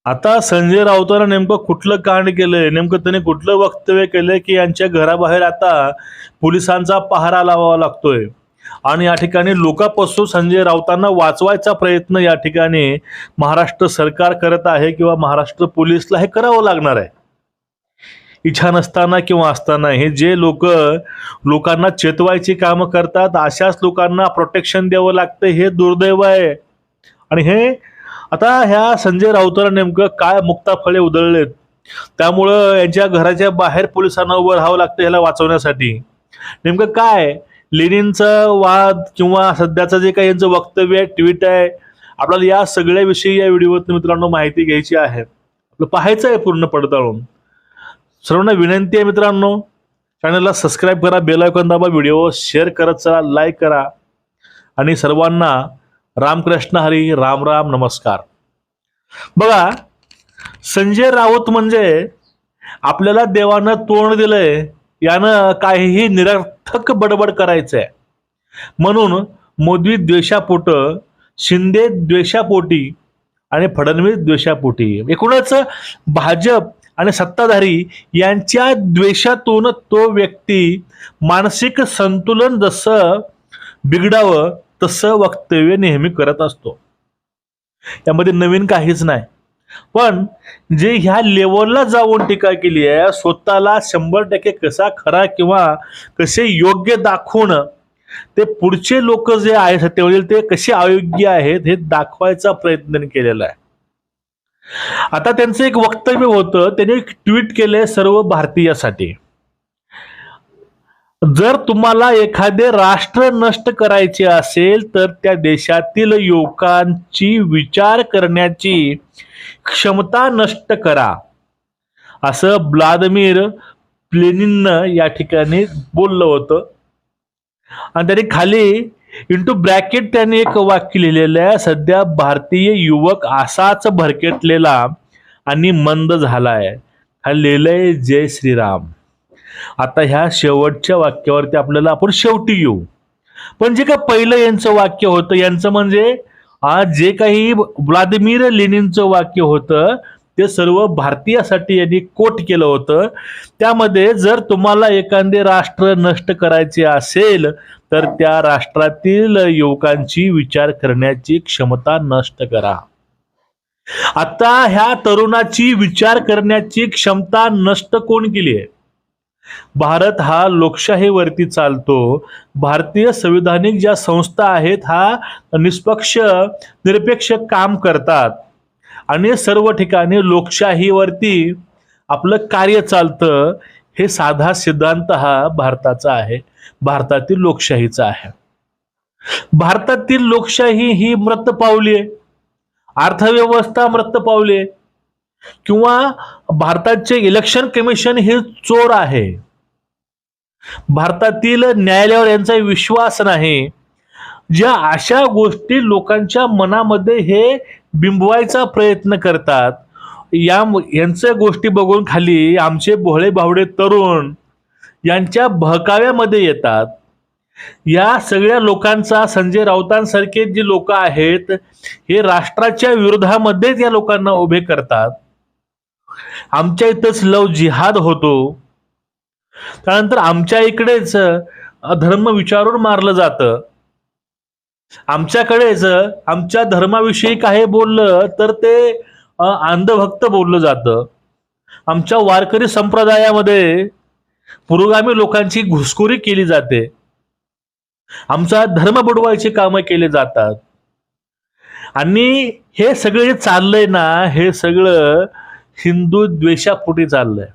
आता संजय राऊतांना नेमकं कुठलं कांड केलंय, नेमकं त्याने कुठलं वक्तव्य केलंय की यांच्या घराबाहेर आता पोलिसांचा पहारा लावावा लागतोय आणि या ठिकाणी लोकांपासून संजय राऊतांना वाचवायचा प्रयत्न या ठिकाणी महाराष्ट्र सरकार करत आहे किंवा महाराष्ट्र पोलीसला हे करावं लागणार आहे. इच्छा नसताना किंवा असताना हे जे लोकांना चेतवायची कामं करतात अशाच लोकांना प्रोटेक्शन द्यावं लागतं, हे दुर्दैव आहे. आणि हे आता ह्या संजय राऊतांना नेमकं काय मुक्ताफळे उधळलेत, त्यामुळं यांच्या घराच्या बाहेर पोलिसांना उभं राहावं लागतं ह्याला वाचवण्यासाठी. नेमकं काय लेनिनचा वाद किंवा सध्याचं जे काही यांचं वक्तव्य आहे, ट्विट आहे, आपल्याला या सगळ्याविषयी या व्हिडिओत मित्रांनो माहिती घ्यायची आहे, आपलं पाहायचं आहे पूर्ण पडताळून. सर्वांना विनंती आहे मित्रांनो, चॅनलला सबस्क्राईब करा, बेल आयकॉन दाबा, व्हिडिओ शेअर करत चला, लाईक करा आणि सर्वांना रामकृष्ण हरी, राम राम, नमस्कार. बघा, संजय राऊत म्हणजे आपल्याला देवानं तोंड दिलंय, यानं काहीही निरर्थक बडबड करायचंय म्हणून मोदी द्वेषापोट, शिंदे द्वेषापोटी आणि फडणवीस द्वेषापोटी, एकूणच भाजप आणि सत्ताधारी यांच्या द्वेषातून तो व्यक्ती मानसिक संतुलन जसं बिघडावं तसं वक्तव्य नेहमी करत असतो. यामध्ये नवीन काहीच नाही. पण जे ह्या लेवलला जाऊन टीका केली आहे, स्वतःला 100% कसा खरा किंवा कसे योग्य दाखवून ते पुढचे लोक जे आहेत सत्तेवरील ते कसे अयोग्य आहेत हे दाखवायचा प्रयत्न केलेला आहे. आता त्यांचं एक वक्तव्य होतं, त्यांनी एक ट्विट केलंय सर्व भारतीयासाठी. जर तुम्हाला एखादे राष्ट्र नष्ट करायचे असेल तर त्या देशातील युवकांची विचार करण्याची क्षमता नष्ट करा, असं व्लादिमीर लेनिननं या ठिकाणी बोललं होतं. आणि त्यांनी खाली इंटू ब्रॅकेट त्यांनी एक वाक्य लिहिलेलं आहे, सध्या भारतीय युवक असाच भरकटलेला आणि मंद झालाय, खाली लिहिलंय जय श्रीराम. आता ह्या शेवटच्या वाक्यावरती आपल्याला आपण शेवटी येऊ. पण जे काय पहिलं यांचं वाक्य होतं, यांचं म्हणजे जे काही व्लादिमीर लेनिनचं वाक्य होतं ते सर्व भारतीयासाठी यांनी कोट केलं होतं. त्यामध्ये जर तुम्हाला एखादे राष्ट्र नष्ट करायचे असेल तर त्या राष्ट्रातील युवकांची विचार करण्याची क्षमता नष्ट करा. आता ह्या तरुणाची विचार करण्याची क्षमता नष्ट कोण केली आहे? भारत हा लोकशाहीवरती चालतो. भारतीय संविधानिक ज्या संस्था आहेत हा निष्पक्ष निरपेक्ष काम करतात आणि सर्व ठिकाणी लोकशाहीवरती आपलं कार्य चालतं. हे साधा सिद्धांत हा भारताचा आहे, भारतातील लोकशाहीचा आहे. भारतातील लोकशाही ही मृत पावली आहे, अर्थव्यवस्था मृत पावली आहे, किंवा भारताचे इलेक्शन कमिशन हे चोर आहे, भारतातील न्यायालयावर यांचा विश्वास नाही. ज्या अशा गोष्टी लोकांच्या मनामध्ये हे बिंबवायचा प्रयत्न करतात, यांच्या गोष्टी बघून खाली आमचे भोळे भावडे तरुण यांच्या बहकाव्यामध्ये येतात. या सगळ्या लोकांचा, संजय राऊतांसारखे जे लोक आहेत हे राष्ट्राच्या विरोधामध्येच या लोकांना उभे करतात. आमच्या इथंच लव जिहाद होतो, त्यानंतर आमच्या इकडेच धर्म विचारून मारलं जातं, आमच्याकडेच आमच्या धर्माविषयी काही बोललं तर ते अंधभक्त बोललं जातं. आमच्या वारकरी संप्रदायामध्ये पुरोगामी लोकांची घुसखोरी केली जाते, आमचा धर्म बुडवायची कामं केले जातात. आणि हे सगळं जे चाललंय ना, हे सगळं हिंदू द्वेषापोटी चाललंय.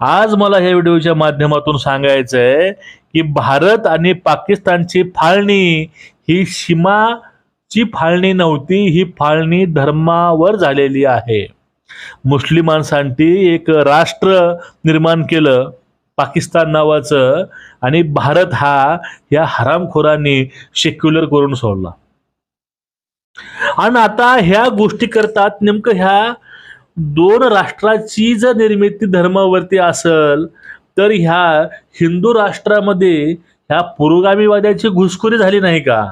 आज मला या व्हिडिओच्या माध्यमातून सांगायचंय की भारत आणि पाकिस्तानची फाळणी ही सीमाची फाळणी नव्हती, ही फाळणी धर्मावर झालेली आहे. मुस्लिमांसाठी एक राष्ट्र निर्माण केलं पाकिस्तान नावाचं, आणि भारत हा या हरामखोरांनी सेक्युलर करून सोडला. आणि आता ह्या गोष्टी करतात. नेमकं ह्या दोन राष्ट्राची जर निर्मिती धर्मावरती असेल तर ह्या हिंदू राष्ट्रामध्ये ह्या पुरोगामीवाद्याची घुसखोरी झाली नाही का?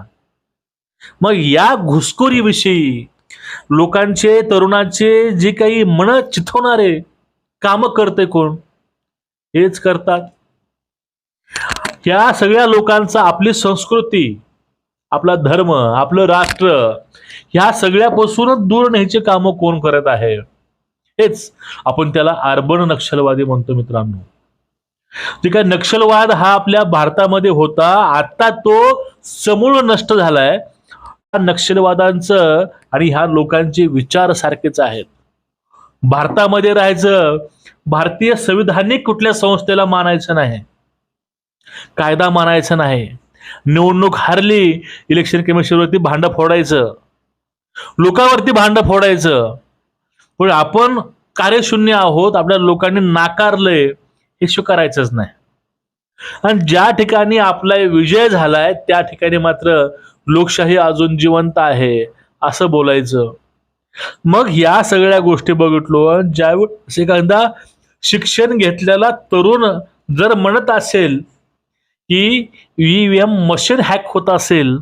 मग या घुसखोरीविषयी लोकांचे, तरुणाचे जे काही मन चिथवणारे काम करते कोण? हेच करतात. या सगळ्या लोकांचा आपली संस्कृती, आपला धर्म, आपलं राष्ट्र ह्या सगळ्यापासूनच दूर न्यायचे काम कोण करत आहे? हेच आपण त्याला अर्बन नक्षलवादी म्हणतो मित्रांनो. जे काय नक्षलवाद हा आपल्या भारतामध्ये होता, आता तो समूळ नष्ट झालाय. नक्षलवादांचं आणि ह्या लोकांचे विचार सारखेच आहेत. भारतामध्ये राहायचं, भारतीय संविधानिक कुठल्या संस्थेला मानायचं नाही, कायदा मानायचा नाही, निवडणूक हारली इलेक्शन कमिशनवरती भांड फोडायचं, लोकांवरती भांड फोडायचं. पण आपण कार्यशून्य आहोत, आपल्या लोकांनी नाकारलंय हे स्वीकारायचंच नाही. आणि ज्या ठिकाणी आपला विजय झालाय त्या ठिकाणी मात्र लोकशाही अजून जिवंत आहे असं बोलायचं. मग या सगळ्या गोष्टी बघितलो, ज्यावेळेस एखादा शिक्षण घेतलेला तरुण जर म्हणत असेल की ईव्हीएम मशीन हॅक होत असेल,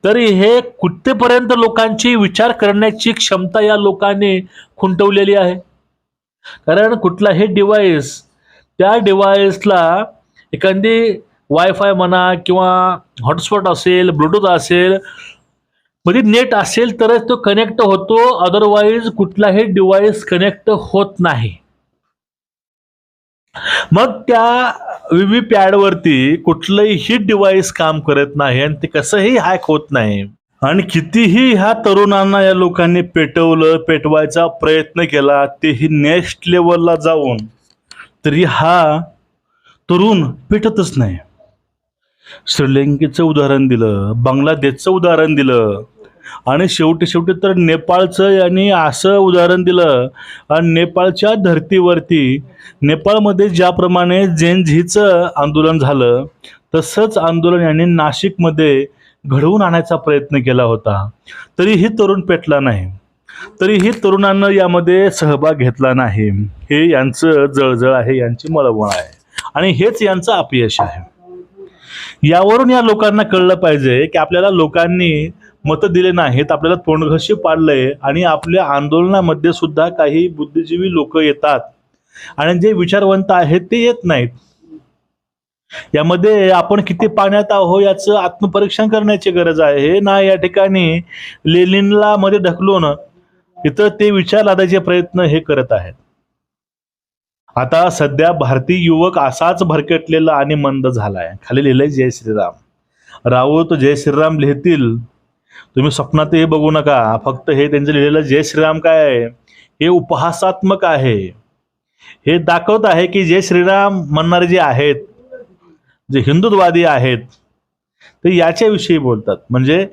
तर हे कुठेपर्यंत लोकांची विचार करण्याची क्षमता या लोकांनी खुंटवलेली आहे. कारण कुठलाही डिव्हाइस, त्या डिव्हाइसला एखादी वायफाय म्हणा किंवा हॉटस्पॉट असेल, ब्लूटूथ असेल, मध्ये नेट असेल तरच तो कनेक्ट होतो, अदरवाईज कुठलाही डिव्हाइस कनेक्ट होत नाही. मग त्या व्हीव्ही पॅडवरती कुठलंही डिव्हाइस काम करत नाही आणि ते कसंही हॅक होत नाही. आणि कितीही ह्या तरुणांना या लोकांनी पेटवलं, पेटवायचा प्रयत्न केला, तेही नेक्स्ट लेवलला जाऊन, तरी हा तरुण पेटतच नाही. श्रीलंकेचं उदाहरण दिलं, बांगलादेशचं उदाहरण दिलं आणि शेवटी तर नेपाळचं यांनी असं उदाहरण दिलं. आणि नेपाळच्या धर्तीवरती, नेपाळमध्ये ज्याप्रमाणे जेनझीचं आंदोलन झालं तसंच आंदोलन यांनी नाशिकमध्ये घडवून आणायचा प्रयत्न केला होता. तरीही तरुण पेटला नाही, तरीही तरुणांना यामध्ये सहभाग घेतला नाही. हे यांचं जळजळ आहे, यांची मळमळ आहे आणि हेच यांचं अपयश आहे. यावरून या लोकांना कळलं पाहिजे की आपल्याला लोकांनी मत दिले नाहीत, आपल्याला तोंडघशी पाडलंय आणि आपल्या आंदोलनामध्ये सुद्धा काही बुद्धिजीवी लोक येतात आणि जे विचारवंत आहेत ते येत नाहीत. यामध्ये आपण किती पाण्यात आहोत याचं आत्मपरीक्षण करण्याची गरज आहे ना. या ठिकाणी लेनिनला मध्ये ढकलून इथं ते विचार लादायचे प्रयत्न हे करत आहेत. आता सध्या भारतीय युवक असाच भरकटलेला आणि मंद झालाय. खाली लिहिलंय जय श्रीराम. राऊत जय श्रीराम लिहितील, तुम्ही स्वप्नात हे बघू नका. फक्त हे त्यांचं लिहिलेलं जय श्रीराम काय आहे, हे उपहासात्मक आहे. हे दाखवत आहे की जय श्रीराम म्हणणारे जे आहेत, जे हिंदुत्ववादी आहेत, ते याच्याविषयी बोलतात. म्हणजे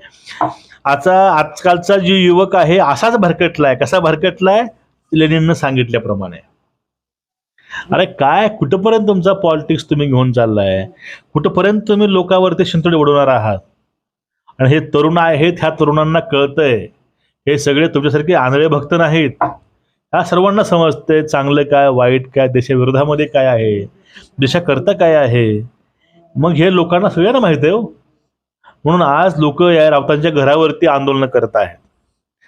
आजकालचा जो युवक आहे असाच भरकटलाय. कसा भरकटलाय? लेनिननं सांगितल्याप्रमाणे. अरे काय, कुठपर्यंत तुमचा पॉलिटिक्स तुम्ही घेऊन चाललाय? कुठपर्यंत तुम्ही लोकांवरती शिंतोडे उडवणार आहात? आणि हे तरुण आहेत, ह्या तरुणांना कळतंय, हे सगळे तुमच्यासारखे आंधळे भक्त नाहीत. ह्या सर्वांना समजतंय चांगलं काय, वाईट काय, देशाविरोधामध्ये काय आहे, देशाकरता काय आहे. मग हे लोकांना सगळ्यांना माहित आहे हो. म्हणून आज लोक या राऊतांच्या घरावरती आंदोलन करत आहेत.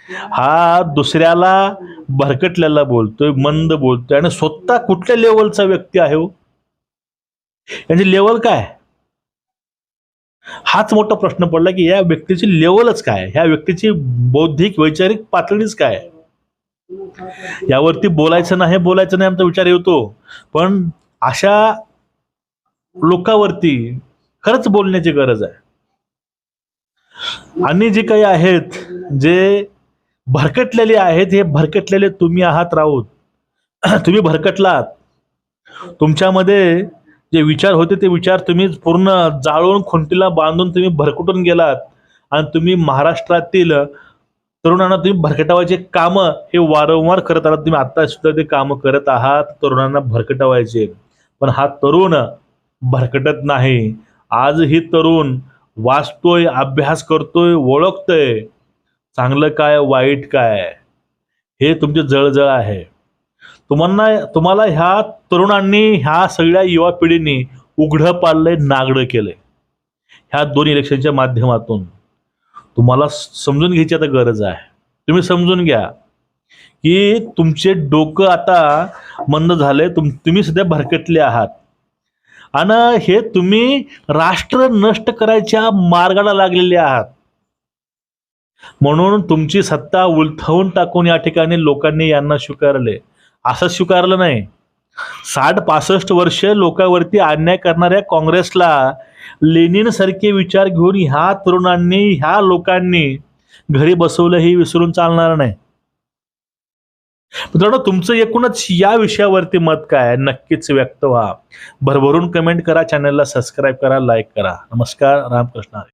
हा दुसऱ्याला भरकटलेला बोलतोय, मंद बोलतोय आणि स्वतः कुठल्या लेवलचा व्यक्ती आहे हो? यांची लेवल काय? हाच मोठा प्रश्न पडला की या व्यक्तीची लेवलच काय, ह्या व्यक्तीची बौद्धिक वैचारिक पातळीच काय. यावरती बोलायचं नाही आमचा विचार येतो, पण अशा लोकांवरती खरंच बोलण्याची गरज आहे. आणि जे काही आहेत, जे भरकटलेले आहेत, हे भरकटलेले तुम्ही आहात राऊत. तुम्ही भरकटलात. तुमच्यामध्ये जे विचार होते ते विचार तुम्ही पूर्ण जाळून खुंटीला बांधून तुम्ही भरकटून गेलात आणि तुम्ही महाराष्ट्रातील तरुणांना तुम्ही भरकटावायचे काम हे वारंवार करत आहात. तुम्ही आता सुद्धा ते काम करत आहात, तरुणांना भरकटावायचे. पण हा तरुण भरकटत नाही. आजही तरुण वाचतोय, अभ्यास करतोय, ओळखतोय चांगलं काय वाईट काय. हे तुमचे जळजळ आहे. तुम्हाला ह्या तरुणांनी, ह्या सगळ्या युवा पिढीने उघडं पाडलंय, नागडं केलंय. ह्या दोन इलेक्शनच्या माध्यमातून तुम्हाला समजून घ्यायची आता गरज आहे. तुम्ही समजून घ्या की तुमचे डोकं आता मंद झाले, तुम्ही सध्या भरकटले आहात आणि हे तुम्ही राष्ट्र नष्ट करायच्या मार्गाला लागलेले आहात. म्हणून तुमची सत्ता उलथवून टाकून या ठिकाणी लोकांनी यांना स्वीकारले. असं स्वीकारलं नाही. 60-65 वर्ष लोकांवरती अन्याय करणाऱ्या काँग्रेसला लेनिन सारखे विचार घेऊन ह्या तरुणांनी, ह्या लोकांनी घरी बसवलं हे विसरून चालणार नाही. मित्रांनो, तुमचं एकूणच या विषयावरती मत काय आहे नक्कीच व्यक्त व्हा. भरभरून कमेंट करा, चॅनलला सबस्क्राईब करा, लाईक करा. नमस्कार, रामकृष्ण हरी.